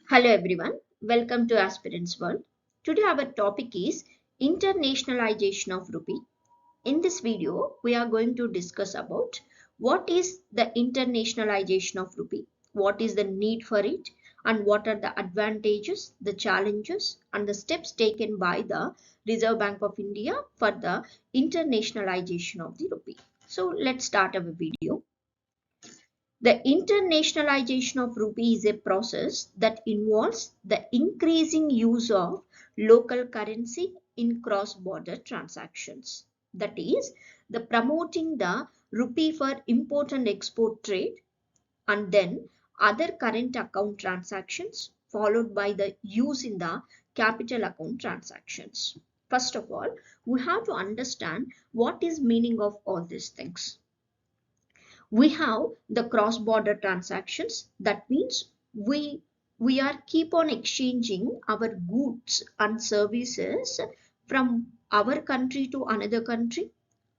Hello everyone, welcome to Aspirants World. Today our topic is internationalization of rupee. In this video, we are going to discuss about what is the internationalization of rupee, what is the need for it, and what are the advantages, the challenges, and the steps taken by the Reserve Bank of India for the internationalization of the rupee. So let's start our video. The internationalization of rupee is a process that involves the increasing use of local currency in cross-border transactions. That is, the promoting the rupee for import and export trade, and then other current account transactions, followed by the use in the capital account transactions. First of all, we have to understand what is meaning of all these things. We have the cross border transactions. That means we are keep on exchanging our goods and services from our country to another country,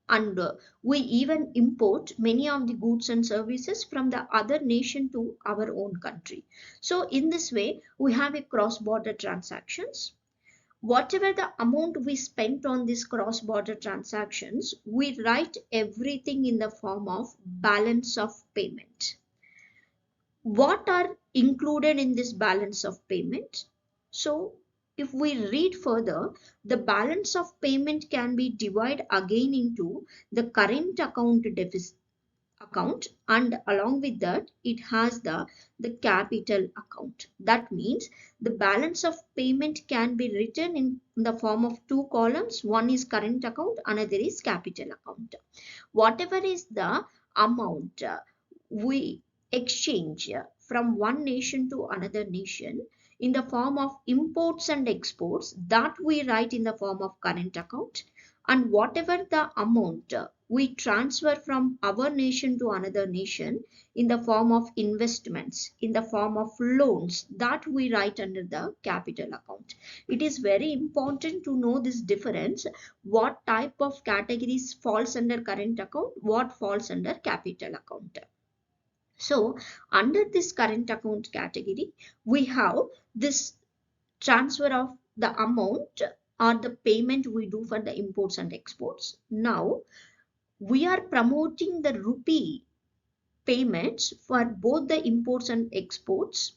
and we even import many of the goods and services from the other nation to our own country. So in this way we have a cross border transactions. Whatever the amount we spent on these cross border transactions, we write everything in the form of balance of payment. What are included in this balance of payment? So if we read further, the balance of payment can be divided again into the current account deficit account, and along with that it has the capital account. That means the balance of payment can be written in the form of two columns. One is current account, another is capital account. Whatever is the amount we exchange from one nation to another nation in the form of imports and exports, that we write in the form of current account. And whatever the amount we transfer from our nation to another nation in the form of investments, in the form of loans, that we write under the capital account. It is very important to know this difference, what type of categories falls under current account, what falls under capital account. So under this current account category, we have this transfer of the amount or the payment we do for the imports and exports. Now we are promoting the rupee payments for both the imports and exports,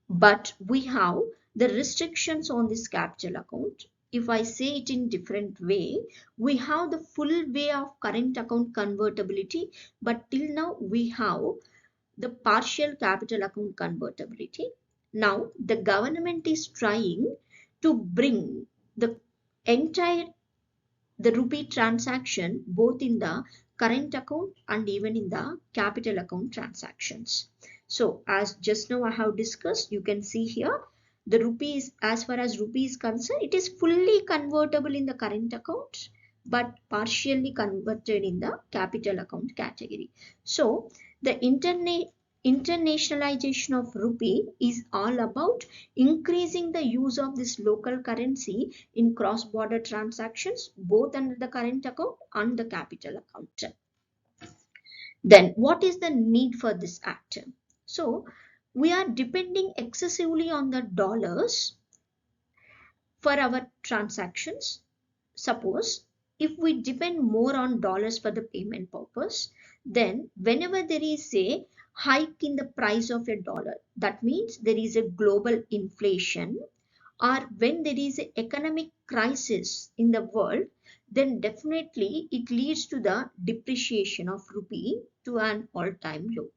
but we have the restrictions on this capital account. If I say it in different way, we have the full way of current account convertibility, but till now we have the partial capital account convertibility. Now the government is trying to bring the entire the rupee transaction both in the current account and even in the capital account transactions. So as just now I have discussed, you can see here the rupees, as far as rupee is concerned, it is fully convertible in the current account but partially converted in the capital account category. So the internationalization of rupee is all about increasing the use of this local currency in cross-border transactions both under the current account and the capital account. Then what is the need for this act? So we are depending excessively on the dollars for our transactions. Suppose if we depend more on dollars for the payment purpose, then whenever there is a hike in the price of a dollar, that means there is a global inflation, or when there is an economic crisis in the world, then definitely it leads to the depreciation of rupee to an all-time low.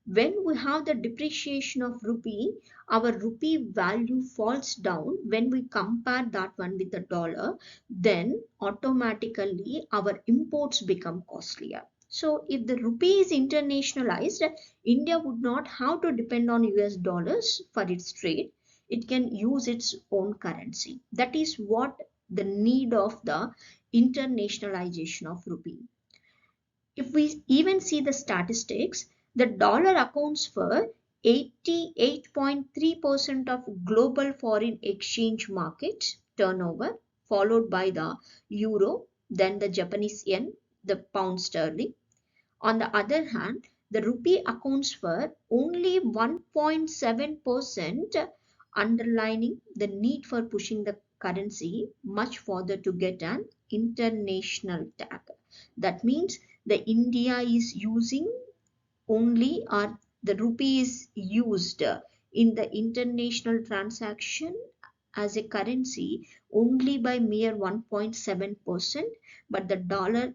When we have the depreciation of rupee, our rupee value falls down. When we compare that one with the dollar, then automatically our imports become costlier. So if the rupee is internationalized, India would not have to depend on US dollars for its trade. It can use its own currency. That is what the need of the internationalization of rupee. If we even see the statistics, the dollar accounts for 88.3% of global foreign exchange market turnover, followed by the euro, then the Japanese yen, the pound sterling. On the other hand, the rupee accounts for only 1.7%, underlining the need for pushing the currency much further to get an international tag. That means the India is using only, or the rupee is used in the international transaction as a currency only by mere 1.7%, but the dollar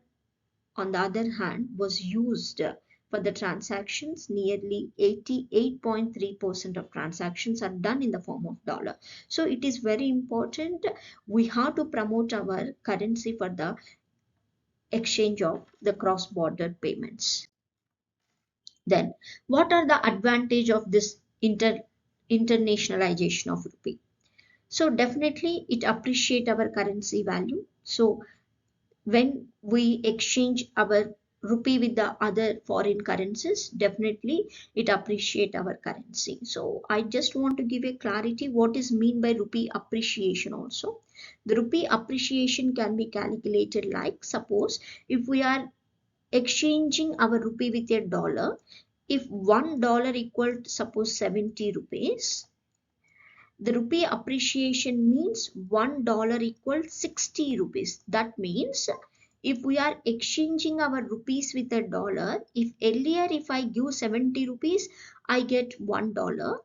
on the other hand was used for the transactions. Nearly 88.3% of transactions are done in the form of dollar. So it is very important. We have to promote our currency for the exchange of the cross-border payments. Then, what are the advantage of this internationalization of rupee? So definitely it appreciate our currency value. So when we exchange our rupee with the other foreign currencies, definitely it appreciate our currency. So I just want to give a clarity what is mean by rupee appreciation also. The rupee appreciation can be calculated like, suppose if we are exchanging our rupee with a dollar, if $1 equal to suppose 70 rupees, the rupee appreciation means $1 equals 60 rupees. That means if we are exchanging our rupees with a dollar, if earlier if I give 70 rupees, I get $1.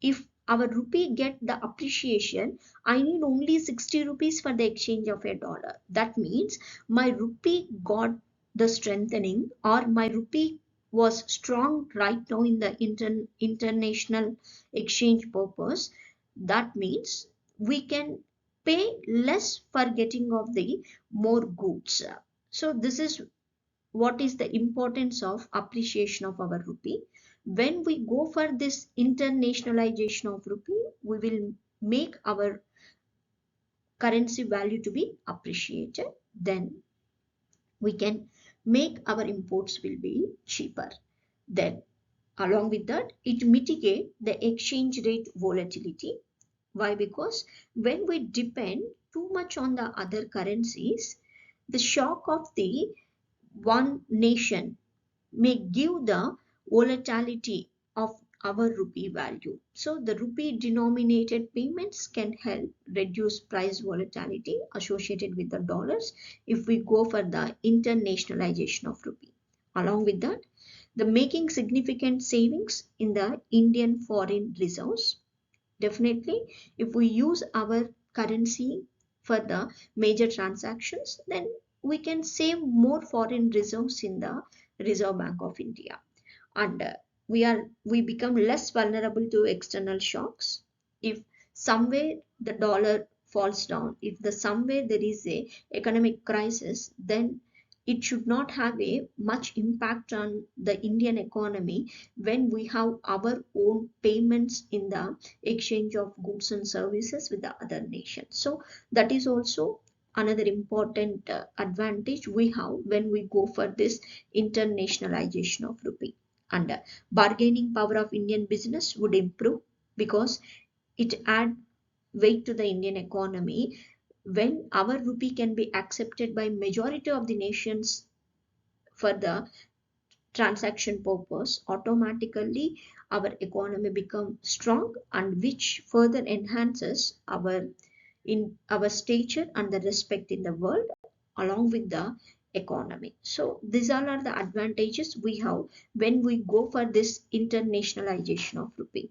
If our rupee get the appreciation, I need only 60 rupees for the exchange of a dollar. That means my rupee got the strengthening, or my rupee was strong right now in the international exchange purpose. That means we can pay less for getting of the more goods. So this is what is the importance of appreciation of our rupee. When we go for this internationalization of rupee, we will make our currency value to be appreciated. Then we can make our imports will be cheaper. Then along with that, it mitigate the exchange rate volatility. Why? Because when we depend too much on the other currencies, the shock of the one nation may give the volatility of our rupee value. So the rupee denominated payments can help reduce price volatility associated with the dollars if we go for the internationalization of rupee. Along with that, the making significant savings in the Indian foreign reserves. Definitely, if we use our currency for the major transactions, then we can save more foreign reserves in the Reserve Bank of India. And we become less vulnerable to external shocks. If somewhere the dollar falls down, if somewhere there is a economic crisis, then it should not have a much impact on the Indian economy when we have our own payments in the exchange of goods and services with the other nations. So that is also another important advantage we have when we go for this internationalization of rupee. And bargaining power of Indian business would improve because it add weight to the Indian economy. When our rupee can be accepted by majority of the nations for the transaction purpose, automatically our economy become strong, and which further enhances our stature and the respect in the world along with the economy. So these all are the advantages we have when we go for this internationalization of rupee.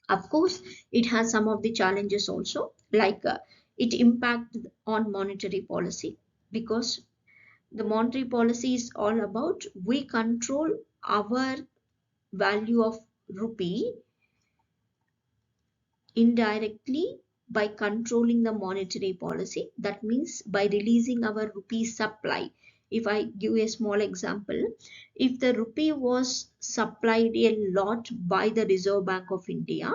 Of course, it has some of the challenges also, like it impact on monetary policy, because the monetary policy is all about we control our value of rupee indirectly by controlling the monetary policy. That means by releasing our rupee supply. If I give a small example, if the rupee was supplied a lot by the Reserve Bank of India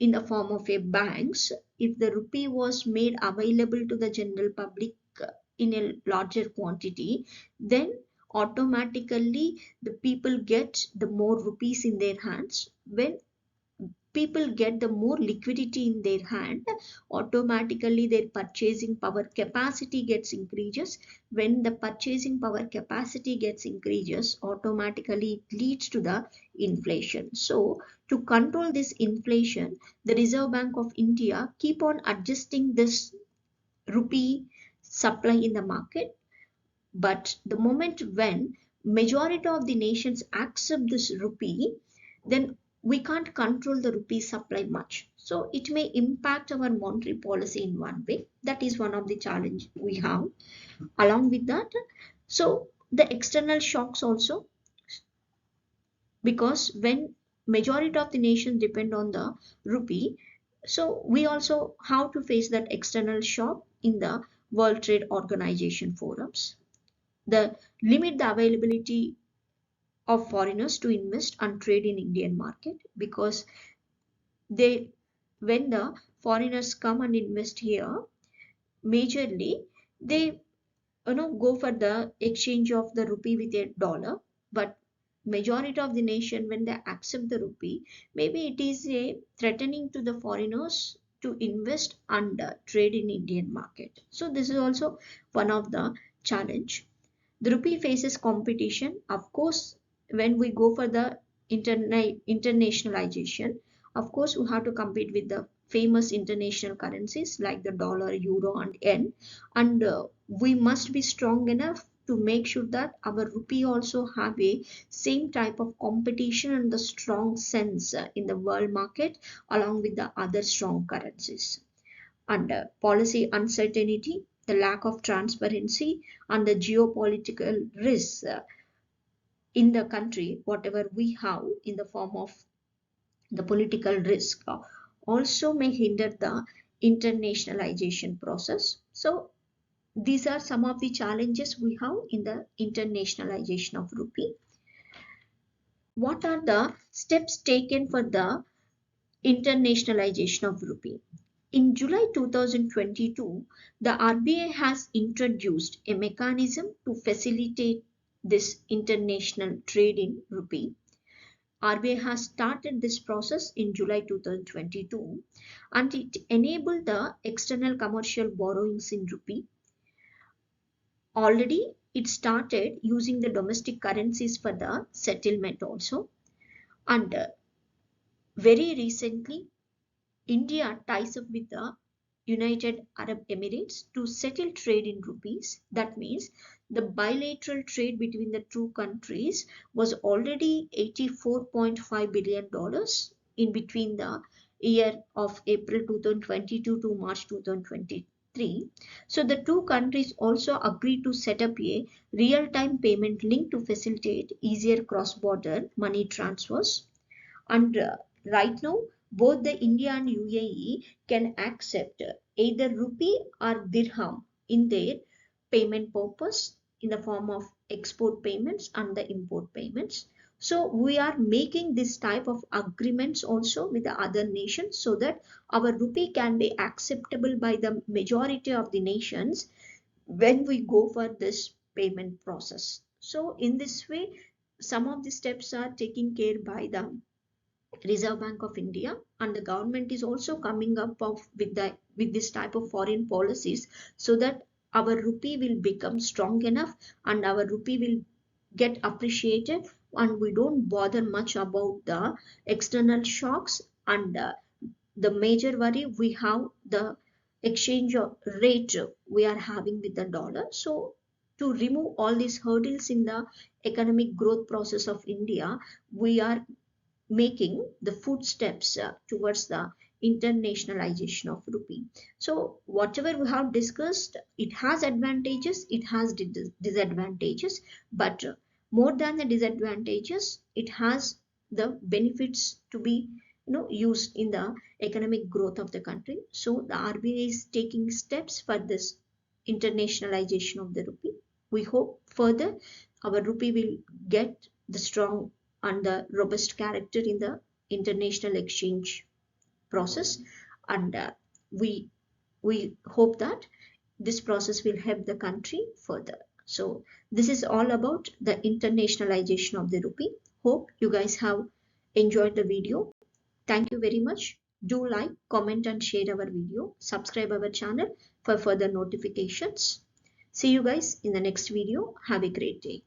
in the form of a banks, if the rupee was made available to the general public in a larger quantity, then automatically the people get the more rupees in their hands. When people get the more liquidity in their hand, automatically their purchasing power capacity gets increases. When the purchasing power capacity gets increases, automatically it leads to the inflation. So to control this inflation, the Reserve Bank of India keep on adjusting this rupee supply in the market. But the moment when majority of the nations accept this rupee, then we can't control the rupee supply much. So it may impact our monetary policy in one way. That is one of the challenge we have. Along with that, so the external shocks also, because when majority of the nations depend on the rupee, so we also have to face that external shock in the World Trade Organization forums. The limit the availability of foreigners to invest and trade in Indian market, because they, when the foreigners come and invest here, majorly they go for the exchange of the rupee with a dollar. But majority of the nation, when they accept the rupee, maybe it is a threatening to the foreigners to invest and trade in Indian market. So this is also one of the challenge. The rupee faces competition, of course. When we go for the internationalization, of course we have to compete with the famous international currencies like the dollar, euro and yen. And we must be strong enough to make sure that our rupee also have a same type of competition and the strong sense in the world market, along with the other strong currencies. And policy uncertainty, the lack of transparency, and the geopolitical risks in the country, whatever we have in the form of the political risk, also may hinder the internationalization process. So these are some of the challenges we have in the internationalization of rupee. What are the steps taken for the internationalization of rupee? In July 2022, the RBI has introduced a mechanism to facilitate this international trade in rupee. RBI has started this process in July 2022, and it enabled the external commercial borrowings in rupee. Already it started using the domestic currencies for the settlement also. And very recently, India ties up with the United Arab Emirates to settle trade in rupees. That means the bilateral trade between the two countries was already $84.5 billion in between the year of April 2022 to March 2023. So the two countries also agreed to set up a real-time payment link to facilitate easier cross-border money transfers. And right now, both the India and UAE can accept either rupee or dirham in their payment purpose in the form of export payments and the import payments. So we are making this type of agreements also with the other nations, so that our rupee can be acceptable by the majority of the nations when we go for this payment process. So in this way, some of the steps are taken care by the Reserve Bank of India, and the government is also coming up with this type of foreign policies, so that our rupee will become strong enough and our rupee will get appreciated, and we don't bother much about the external shocks. And the major worry we have, the exchange rate we are having with the dollar. So to remove all these hurdles in the economic growth process of India, we are making the footsteps towards the internationalization of rupee. So whatever we have discussed, it has advantages, it has disadvantages, but more than the disadvantages, it has the benefits to be used in the economic growth of the country. So the RBI is taking steps for this internationalization of the rupee. We hope further our rupee will get the strong and the robust character in the international exchange process. And we hope that this process will help the country further. So this is all about the internationalization of the rupee. Hope you guys have enjoyed the video. Thank you very much. Do like, comment and share our video. Subscribe our channel for further notifications. See you guys in the next video. Have a great day.